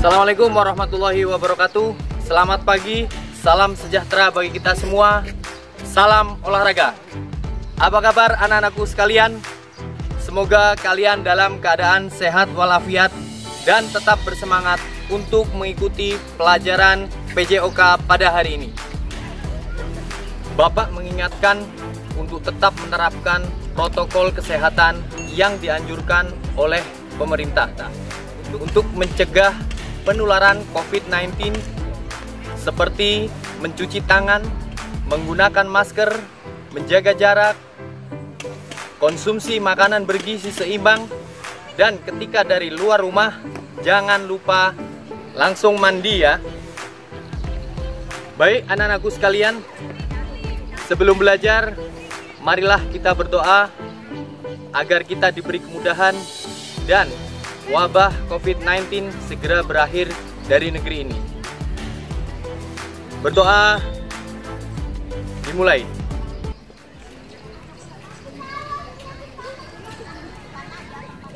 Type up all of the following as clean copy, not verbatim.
Assalamualaikum warahmatullahi wabarakatuh. Selamat pagi, salam sejahtera bagi kita semua. Salam olahraga. Apa kabar anak-anakku sekalian? Semoga kalian dalam keadaan sehat walafiat dan tetap bersemangat untuk mengikuti pelajaran PJOK pada hari ini. Bapak mengingatkan untuk tetap menerapkan protokol kesehatan yang dianjurkan oleh pemerintah untuk mencegah penularan COVID-19 seperti mencuci tangan, menggunakan masker, menjaga jarak, konsumsi makanan bergizi seimbang, dan ketika dari luar rumah jangan lupa langsung mandi ya. Baik anak-anakku sekalian, sebelum belajar marilah kita berdoa agar kita diberi kemudahan dan wabah COVID-19 segera berakhir dari negeri ini. Berdoa dimulai.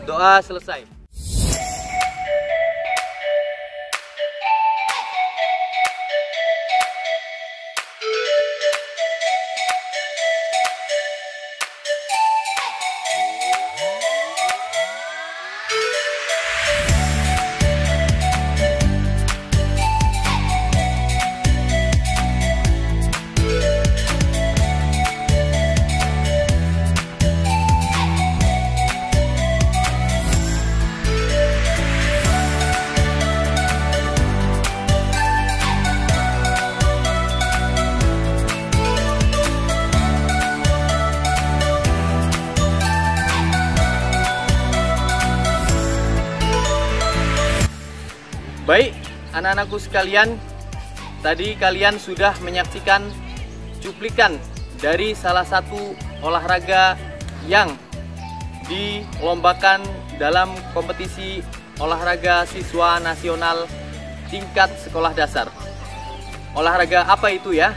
Doa selesai. Baik, anak-anakku sekalian, tadi kalian sudah menyaksikan cuplikan dari salah satu olahraga yang dilombakan dalam kompetisi olahraga siswa nasional tingkat sekolah dasar. Olahraga apa itu ya?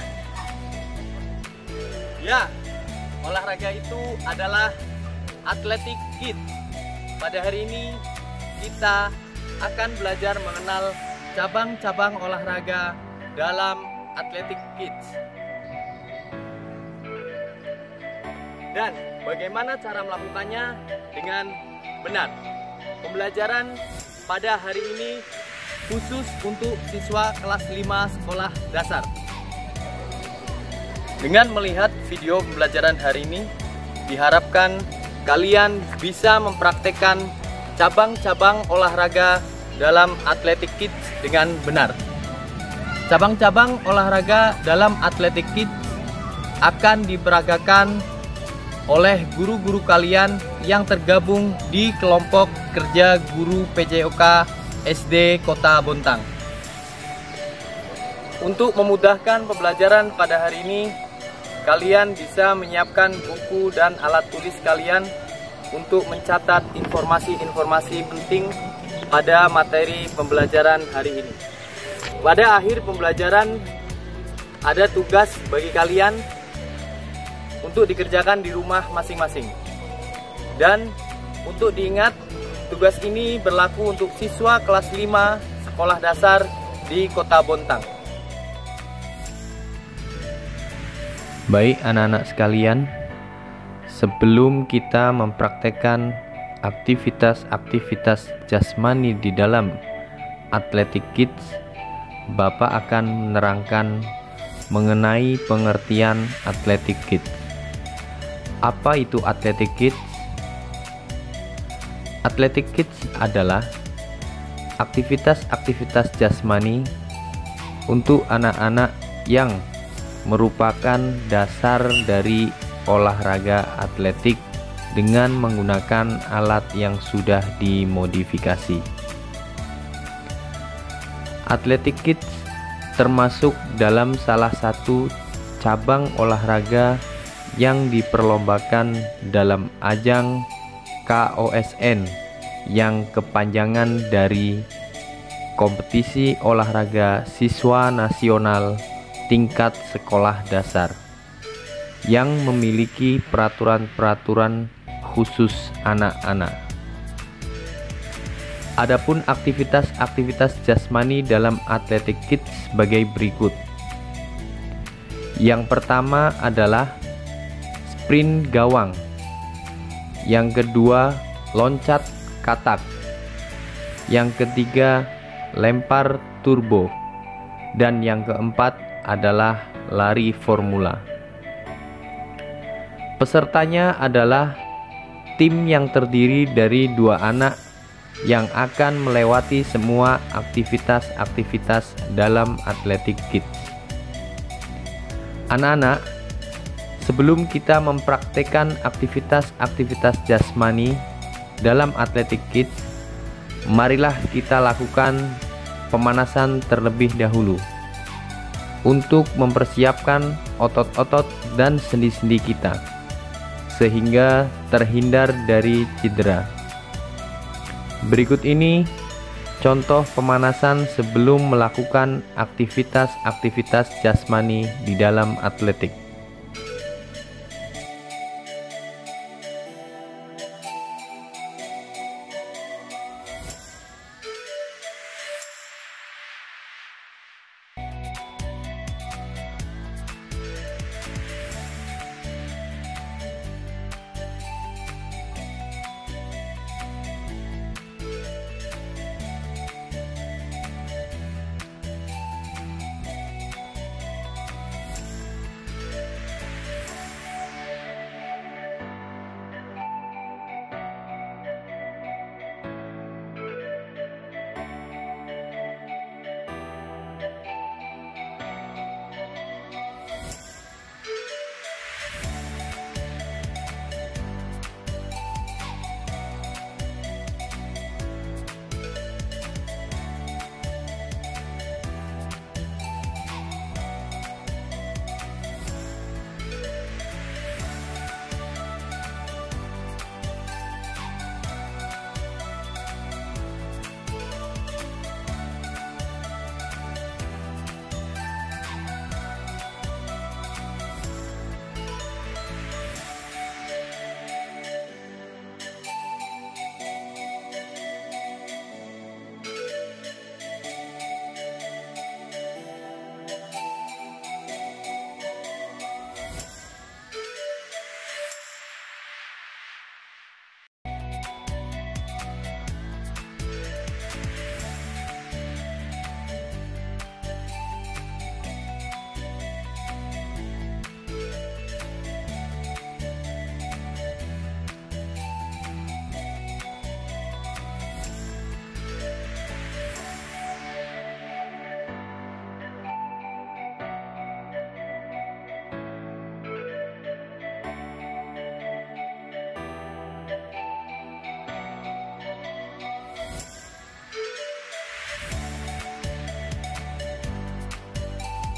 Ya, olahraga itu adalah Athletic Kids. Pada hari ini kita akan belajar mengenal cabang-cabang olahraga dalam Athletic Kids dan bagaimana cara melakukannya dengan benar. Pembelajaran pada hari ini khusus untuk siswa kelas 5 sekolah dasar. Dengan melihat video pembelajaran hari ini, diharapkan kalian bisa mempraktekkan cabang-cabang olahraga dalam Athletic Kids dengan benar. Cabang-cabang olahraga dalam Athletic Kids akan diperagakan oleh guru-guru kalian yang tergabung di kelompok kerja guru PJOK SD Kota Bontang. Untuk memudahkan pembelajaran pada hari ini, kalian bisa menyiapkan buku dan alat tulis kalian untuk mencatat informasi-informasi penting pada materi pembelajaran hari ini. Pada akhir pembelajaran ada tugas bagi kalian untuk dikerjakan di rumah masing-masing. Dan untuk diingat, tugas ini berlaku untuk siswa kelas 5 sekolah dasar di Kota Bontang. Baik anak-anak sekalian, sebelum kita mempraktekkan aktivitas-aktivitas jasmani di dalam Athletic Kids, Bapak akan menerangkan mengenai pengertian Athletic Kids. Apa itu Athletic Kids? Athletic Kids adalah aktivitas-aktivitas jasmani untuk anak-anak yang merupakan dasar dari olahraga atletik dengan menggunakan alat yang sudah dimodifikasi. Athletic Kids termasuk dalam salah satu cabang olahraga yang diperlombakan dalam ajang KOSN yang kepanjangan dari Kompetisi Olahraga Siswa Nasional Tingkat Sekolah Dasar, yang memiliki peraturan-peraturan khusus anak-anak. Adapun aktivitas-aktivitas jasmani dalam Athletic Kids sebagai berikut. Yang pertama adalah sprint gawang. Yang kedua, loncat katak. Yang ketiga, lempar turbo. Dan yang keempat adalah lari formula. Pesertanya adalah tim yang terdiri dari 2 anak yang akan melewati semua aktivitas-aktivitas dalam Athletic Kids. Anak-anak, sebelum kita mempraktekkan aktivitas-aktivitas jasmani dalam Athletic Kids, marilah kita lakukan pemanasan terlebih dahulu untuk mempersiapkan otot-otot dan sendi-sendi kita sehingga terhindar dari cedera. Berikut ini contoh pemanasan sebelum melakukan aktivitas-aktivitas jasmani di dalam atletik.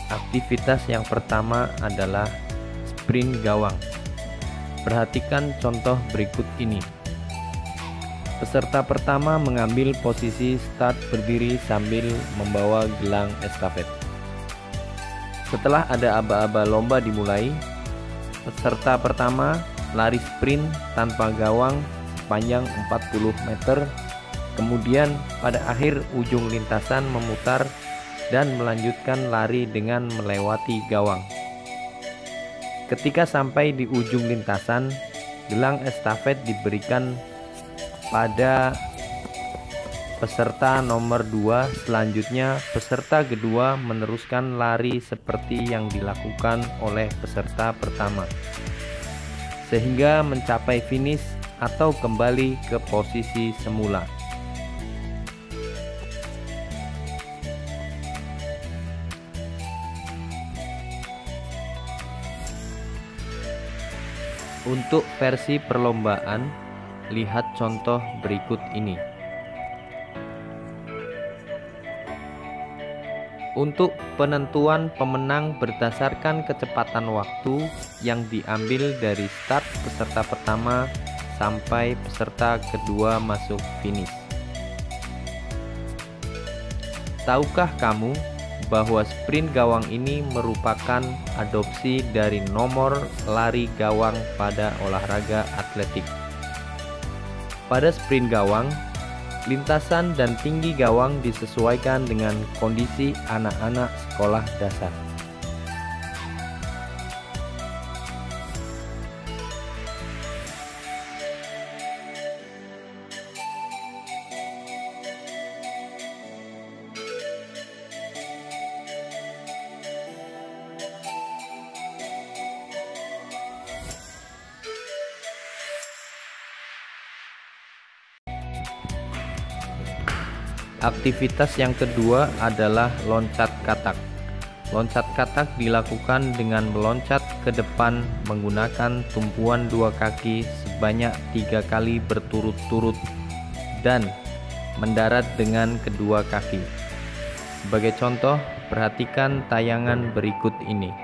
Aktivitas yang pertama adalah sprint gawang. Perhatikan contoh berikut ini. Peserta pertama mengambil posisi start berdiri sambil membawa gelang estafet. Setelah ada aba-aba lomba dimulai, peserta pertama lari sprint tanpa gawang sepanjang 40 meter. Kemudian pada akhir ujung lintasan memutar dan melanjutkan lari dengan melewati gawang. Ketika sampai di ujung lintasan, gelang estafet diberikan pada peserta nomor 2. Selanjutnya, peserta kedua meneruskan lari seperti yang dilakukan oleh peserta pertama, sehingga mencapai finish atau kembali ke posisi semula. Untuk versi perlombaan, lihat contoh berikut ini. Untuk penentuan pemenang berdasarkan kecepatan waktu yang diambil dari start peserta pertama sampai peserta kedua masuk finish. Tahukah kamu bahwa sprint gawang ini merupakan adopsi dari nomor lari gawang pada olahraga atletik? Pada sprint gawang, Lintasan dan tinggi gawang disesuaikan dengan kondisi anak-anak sekolah dasar. Aktivitas yang kedua adalah loncat katak. Loncat katak dilakukan dengan meloncat ke depan menggunakan tumpuan dua kaki sebanyak 3 kali berturut-turut dan mendarat dengan kedua kaki. Sebagai contoh, perhatikan tayangan berikut ini.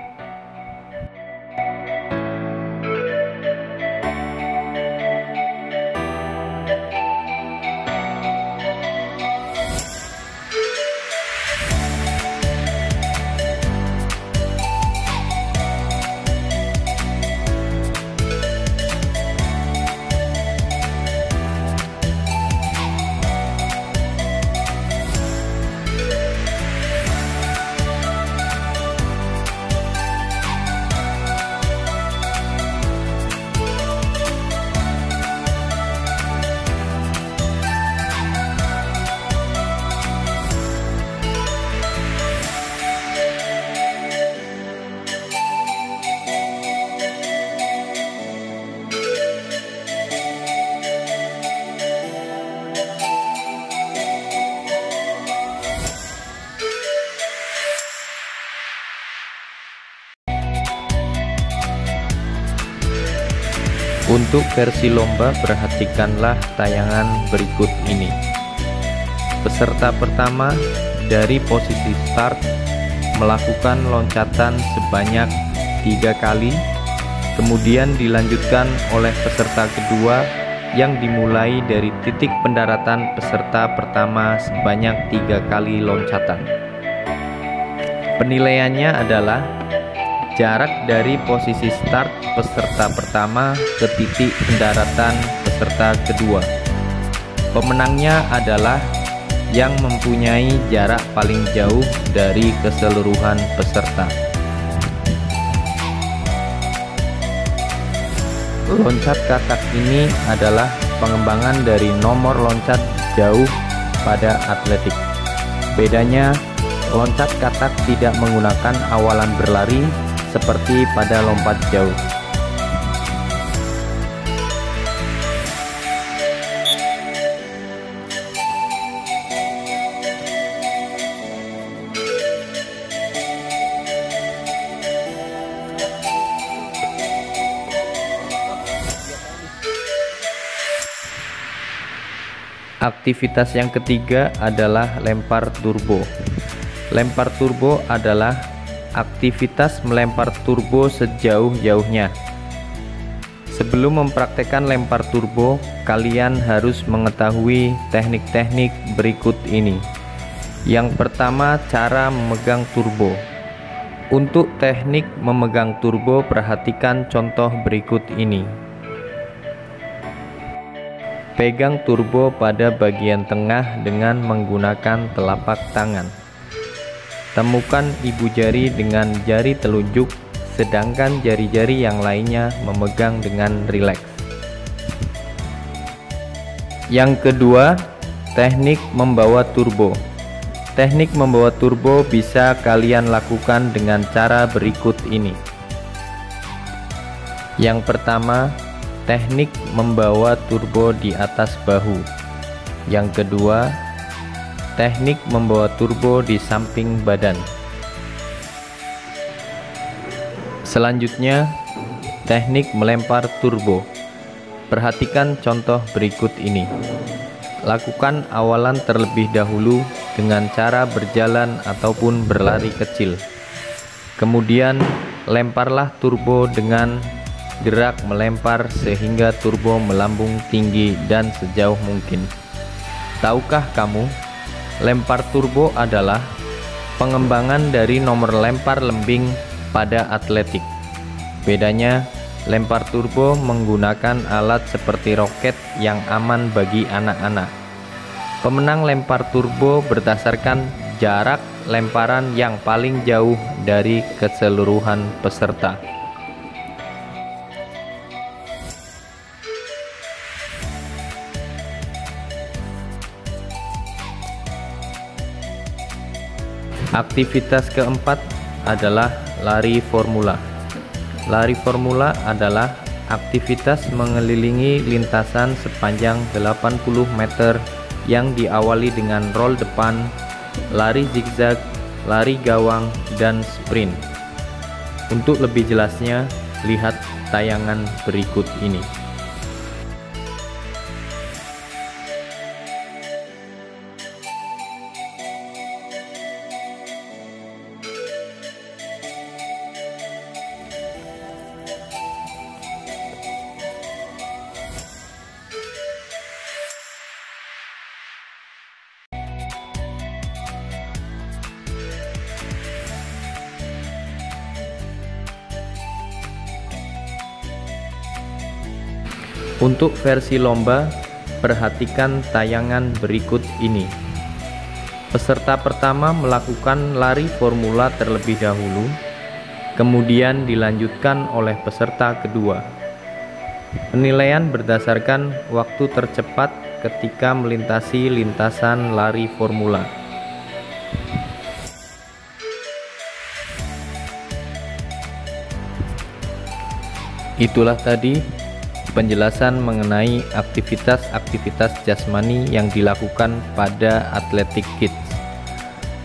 Untuk versi lomba, perhatikanlah tayangan berikut ini. Peserta pertama dari posisi start melakukan loncatan sebanyak 3 kali, kemudian dilanjutkan oleh peserta kedua yang dimulai dari titik pendaratan peserta pertama sebanyak 3 kali loncatan. Penilaiannya adalah jarak dari posisi start peserta pertama ke titik pendaratan peserta kedua. Pemenangnya adalah yang mempunyai jarak paling jauh dari keseluruhan peserta. Loncat katak ini adalah pengembangan dari nomor loncat jauh pada atletik. Bedanya, loncat katak tidak menggunakan awalan berlari seperti pada lompat jauh. Aktivitas yang ketiga adalah lempar turbo. Lempar turbo adalah aktivitas melempar turbo sejauh-jauhnya. Sebelum mempraktekkan lempar turbo, kalian harus mengetahui teknik-teknik berikut ini. Yang pertama, cara memegang turbo. Untuk teknik memegang turbo, perhatikan contoh berikut ini. Pegang turbo pada bagian tengah dengan menggunakan telapak tangan. Temukan ibu jari dengan jari telunjuk, sedangkan jari-jari yang lainnya memegang dengan rileks. Yang kedua, teknik membawa turbo. Teknik membawa turbo bisa kalian lakukan dengan cara berikut ini. Yang pertama, teknik membawa turbo di atas bahu. Yang kedua, teknik membawa turbo di samping badan. Selanjutnya, teknik melempar turbo. Perhatikan contoh berikut ini. Lakukan awalan terlebih dahulu dengan cara berjalan ataupun berlari kecil. Kemudian, lemparlah turbo dengan gerak melempar sehingga turbo melambung tinggi dan sejauh mungkin. Tahukah kamu, lempar turbo adalah pengembangan dari nomor lempar lembing pada atletik. Bedanya, lempar turbo menggunakan alat seperti roket yang aman bagi anak-anak. Pemenang lempar turbo berdasarkan jarak lemparan yang paling jauh dari keseluruhan peserta. Aktivitas keempat adalah lari formula. Lari formula adalah aktivitas mengelilingi lintasan sepanjang 80 meter yang diawali dengan roll depan, lari zigzag, lari gawang, dan sprint. Untuk lebih jelasnya, lihat tayangan berikut ini. Untuk versi lomba, perhatikan tayangan berikut ini. Peserta pertama melakukan lari formula terlebih dahulu, kemudian dilanjutkan oleh peserta kedua. Penilaian berdasarkan waktu tercepat ketika melintasi lintasan lari formula. Itulah tadi penjelasan mengenai aktivitas-aktivitas jasmani yang dilakukan pada Athletic Kids.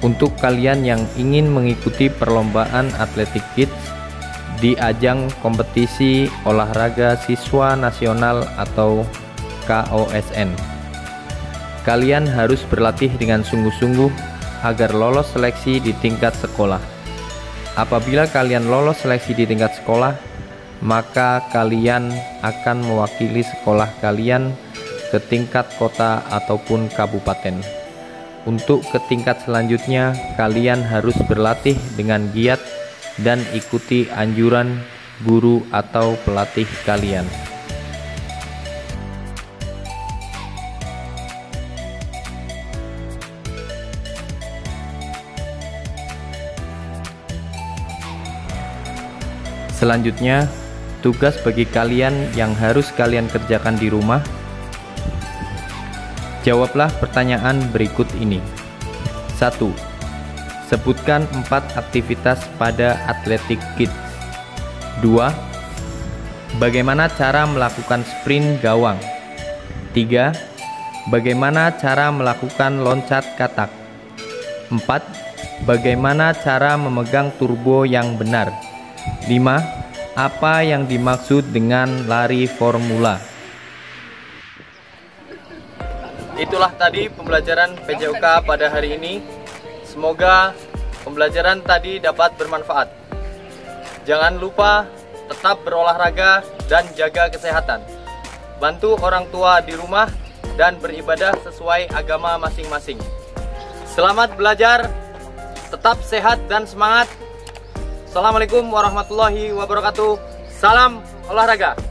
Untuk kalian yang ingin mengikuti perlombaan Athletic Kids di ajang kompetisi olahraga siswa nasional atau KOSN, kalian harus berlatih dengan sungguh-sungguh agar lolos seleksi di tingkat sekolah. Apabila kalian lolos seleksi di tingkat sekolah, maka kalian akan mewakili sekolah kalian ke tingkat kota ataupun kabupaten. Untuk ke tingkat selanjutnya, kalian harus berlatih dengan giat dan ikuti anjuran guru atau pelatih kalian. Selanjutnya, tugas bagi kalian yang harus kalian kerjakan di rumah. Jawablah pertanyaan berikut ini. 1. Sebutkan 4 aktivitas pada Athletic Kids. 2. Bagaimana cara melakukan sprint gawang? 3. Bagaimana cara melakukan loncat katak? 4. Bagaimana cara memegang turbo yang benar? 5. Apa yang dimaksud dengan lari formula? Itulah tadi pembelajaran PJOK pada hari ini. Semoga pembelajaran tadi dapat bermanfaat. Jangan lupa tetap berolahraga dan jaga kesehatan. Bantu orang tua di rumah dan beribadah sesuai agama masing-masing. Selamat belajar, tetap sehat dan semangat. Assalamualaikum warahmatullahi wabarakatuh. Salam olahraga.